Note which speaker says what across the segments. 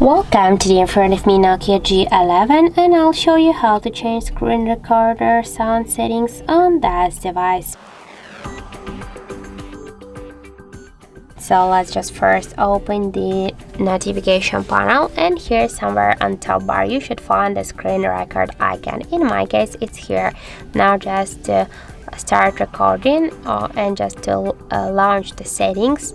Speaker 1: Welcome to the in front of me Nokia G11, and I'll show you how to change screen recorder sound settings on that device. So let's just first open the notification panel, and here somewhere on top bar you should find the screen record icon. In my case it's here. Now just start recording and just to launch the settings.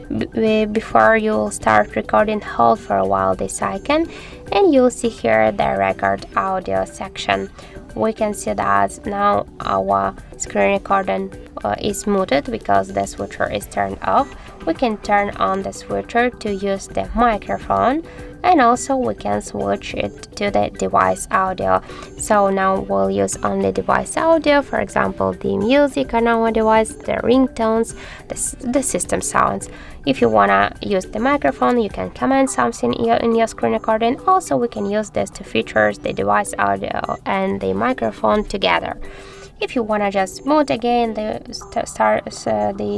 Speaker 1: Before you start recording, hold for a while this icon and you'll see here the record audio section. We can see that now our screen recording is muted because the switcher is turned off. We can turn on the switcher to use the microphone, and also we can switch it to the device audio. So now we'll use only device audio, for example the music on our device, the ringtones, the system sounds. If you wanna use the microphone, you can comment something in your screen recording. Also we can use this to feature the device audio and the microphone together. If you wanna just mute again the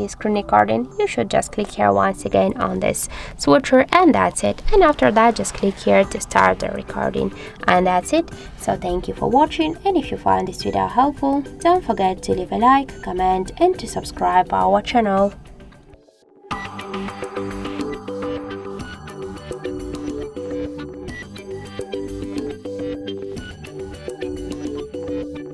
Speaker 1: screen recording, you should just click here once again on this switcher, and that's it. And after that just click here to start the recording, and that's it. So thank you for watching, and if you found this video helpful, don't forget to leave a like, comment and to subscribe our channel.